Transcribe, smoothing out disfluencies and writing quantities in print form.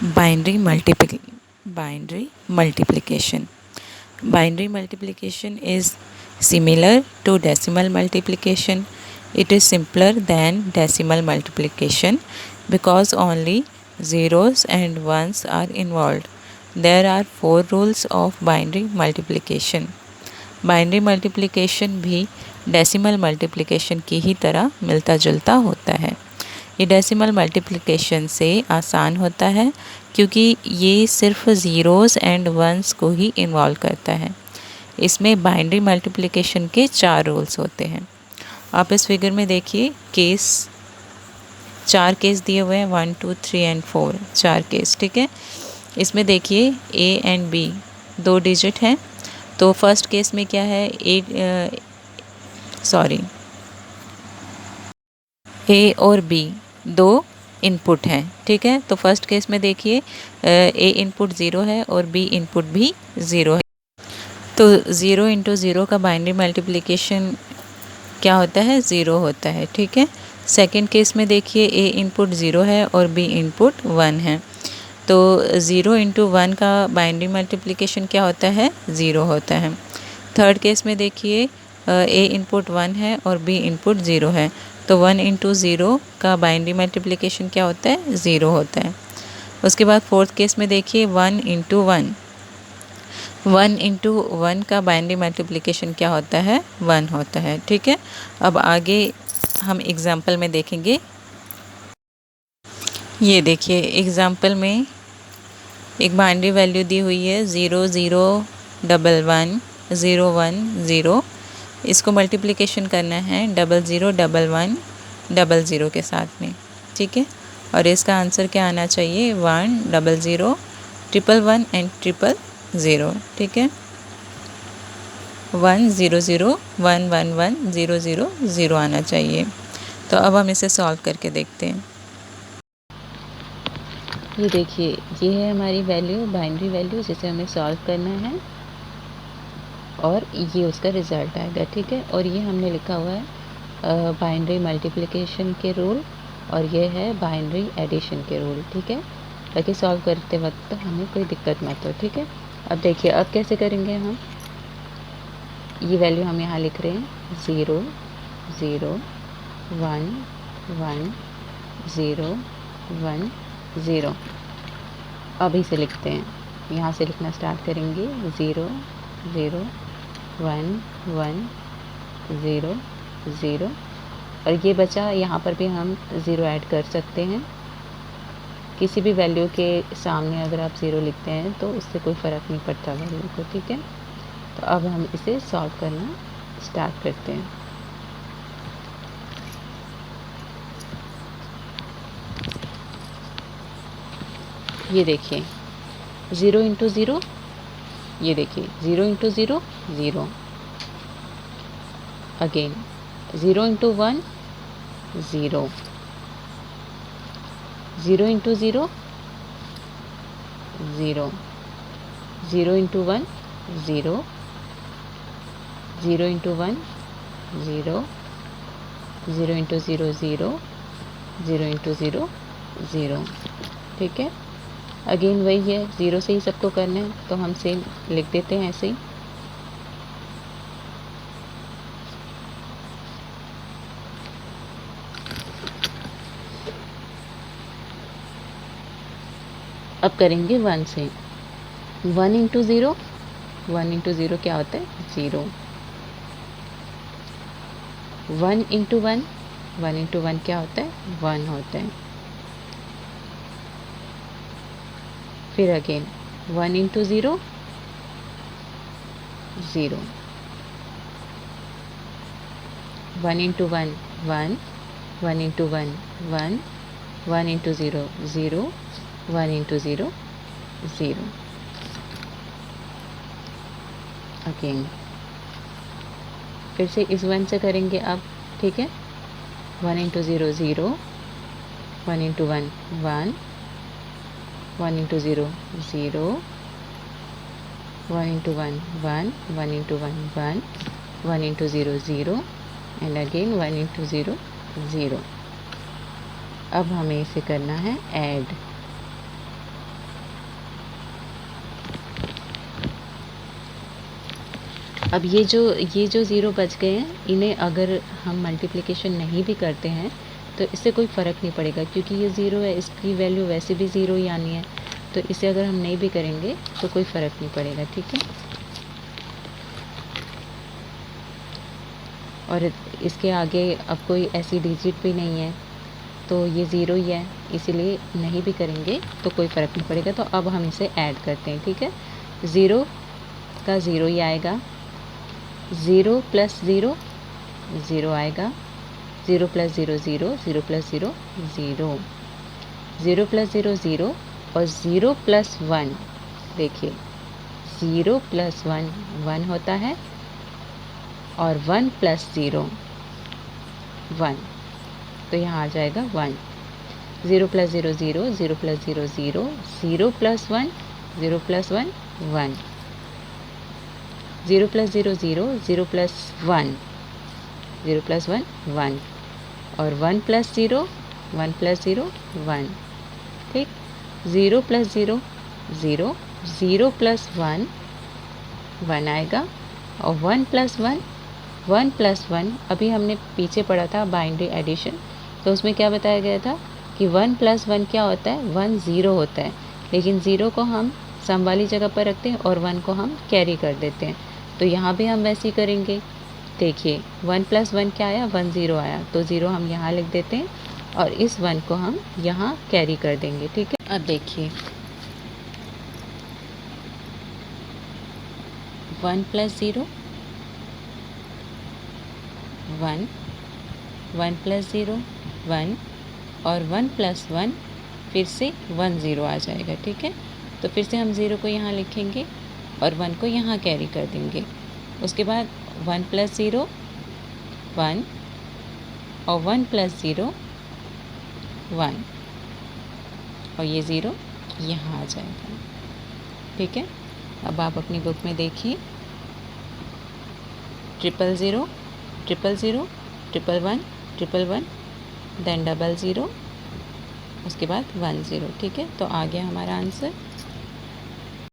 Binary multiplication. Binary multiplication is similar to decimal multiplication. It is simpler than decimal multiplication because only zeros and ones are involved. There are 4 rules of binary multiplication. Binary multiplication भी decimal multiplication की ही तरह मिलता जुलता होता है। ये decimal multiplication से आसान होता है क्योंकि ये सिर्फ ज़ीरोज़ एंड वंस को ही इन्वॉल्व करता है। इसमें बाइनरी मल्टीप्लिकेशन के 4 रूल्स होते हैं। आप इस फिगर में देखिए केस 4 केस दिए हुए हैं 1 2 3 एंड 4 4 केस, ठीक है। इसमें देखिए ए एंड बी 2 डिजिट हैं। तो फर्स्ट केस में क्या है ए और बी 2 इनपुट हैं, ठीक है। तो फर्स्ट केस में देखिए ए इनपुट 0 है और बी इनपुट भी 0 है। तो 0 इंटू 0 का बाइनरी मल्टीप्लिकेशन क्या होता है? 0 होता है, ठीक है। सेकेंड केस में देखिए ए इनपुट 0 है और बी इनपुट 1 है। तो 0 इंटू 1 का बाइनरी मल्टीप्लिकेशन क्या होता है? 0 होता है। थर्ड केस में देखिए ए इनपुट 1 है और बी इनपुट 0 है। तो 1 इंटू 0 का बाइनरी मल्टीप्लिकेशन क्या होता है? 0 होता है। उसके बाद फोर्थ केस में देखिए 1 इंटू 1 का बाइनरी मल्टीप्लिकेशन क्या होता है? 1 होता है, ठीक है। अब आगे हम एग्जाम्पल में देखेंगे। ये देखिए एग्जाम्पल में एक बाइनरी वैल्यू दी हुई है 0 0 1 1 0 1 0। इसको मल्टीप्लिकेशन करना है 0 0 1 1 0 के साथ में, ठीक है। और इसका आंसर क्या आना चाहिए? 1 0 0 1 1 एंड 0 0, ठीक है। 1 0 0 1 1 1 0 0 0 आना चाहिए। तो अब हम इसे सॉल्व करके देखते हैं। ये देखिए ये है हमारी वैल्यू, बाइनरी वैल्यू, जिसे हमें सॉल्व करना है और ये उसका रिज़ल्ट आएगा, ठीक है। और ये हमने लिखा हुआ है बाइनरी मल्टीप्लिकेशन के रूल और ये है बाइनरी एडिशन के रूल, ठीक है, ताकि सॉल्व करते वक्त हमें कोई दिक्कत मत हो, ठीक है। अब देखिए अब कैसे करेंगे हम। ये वैल्यू हम यहाँ लिख रहे हैं 0 0 1 1 0 1 0। अब इसे लिखते हैं, यहाँ से लिखना स्टार्ट करेंगे 0 0 1 1 0 0। और ये बचा, यहाँ पर भी हम 0 ऐड कर सकते हैं। किसी भी वैल्यू के सामने अगर आप 0 लिखते हैं तो उससे कोई फ़र्क नहीं पड़ता वैल्यू को, ठीक है। तो अब हम इसे सॉल्व करना स्टार्ट करते हैं। ये देखिए 0 इंटू 0, ये देखिए 0 into 0 0। Again 0 into 1 0, 0 into 0 0, 0 into 1 0, 0 into 1 0, 0 into 0 0, 0 into 0 0, ठीक है। अगेन वही है, 0 से ही सबको करना है तो हम सेम लिख देते हैं ऐसे ही। अब करेंगे 1 से। 1 इंटू 0, 1 इंटू 0 क्या होता है? 0। 1 इंटू 1, 1 इंटू 1 क्या होता है? 1 होता है। फिर again 1 into 0 0, 1 into 1 1, 1 into 1 1, 1 into 0 0, 1 into 0 0। Again फिर से इस 1 से करेंगे अब, ठीक है। 1 into 0 0, 1 into 1 1, 1 into 0 0, 1 into 1 1, 1 into 1 1, 1 into 0 0 and again 1 into 0 0। अब हमें इसे करना है ऐड। अब ये जो ज़ीरो बच गए हैं, इन्हें अगर हम मल्टीप्लिकेशन नहीं भी करते हैं तो इससे कोई फ़र्क नहीं पड़ेगा, क्योंकि ये ज़ीरो है, इसकी वैल्यू वैसे भी ज़ीरो ही आनी है। तो इसे अगर हम नहीं भी करेंगे तो कोई फ़र्क नहीं पड़ेगा, ठीक है। और इसके आगे अब कोई ऐसी डिजिट भी नहीं है, तो ये ज़ीरो ही है, इसीलिए नहीं भी करेंगे तो कोई फ़र्क नहीं पड़ेगा। तो अब हम इसे ऐड करते हैं, ठीक है। ज़ीरो का ज़ीरो ही आएगा, ज़ीरो प्लस ज़ीरो ज़ीरो आएगा, zero plus zero zero, zero plus zero zero, zero plus zero zero, और ज़ीरो प्लस वन, देखिए ज़ीरो प्लस वन वन होता है, और वन प्लस ज़ीरो वन, तो यहाँ आ जाएगा one. Zero plus zero zero, zero plus zero zero, zero plus one one, zero plus zero zero, zero plus one one, और one plus zero one, ठीक। Zero plus zero zero, zero plus one आएगा, और one plus one अभी हमने पीछे पढ़ा था binary addition, तो उसमें क्या बताया गया था कि वन प्लस वन क्या होता है, वन ज़ीरो होता है, लेकिन ज़ीरो को हम सम वाली जगह पर रखते हैं और वन को हम कैरी कर देते हैं। तो यहाँ भी हम वैसे ही करेंगे। देखिए वन प्लस वन क्या आया, वन ज़ीरो आया, तो ज़ीरो हम यहाँ लिख देते हैं और इस वन को हम यहाँ कैरी कर देंगे, ठीक है। अब देखिए one plus zero one, one plus zero one, और वन प्लस वन फिर से वन ज़ीरो आ जाएगा, ठीक है। तो फिर से हम ज़ीरो को यहाँ लिखेंगे और वन को यहाँ कैरी कर देंगे। उसके बाद वन प्लस ज़ीरो वन, और वन प्लस ज़ीरो वन, और ये ज़ीरो यहाँ आ जाएगा, ठीक है। अब आप अपनी बुक में देखिए, triple zero triple zero, triple one, then double zero, उसके बाद वन ज़ीरो, ठीक है। तो आ गया हमारा आंसर।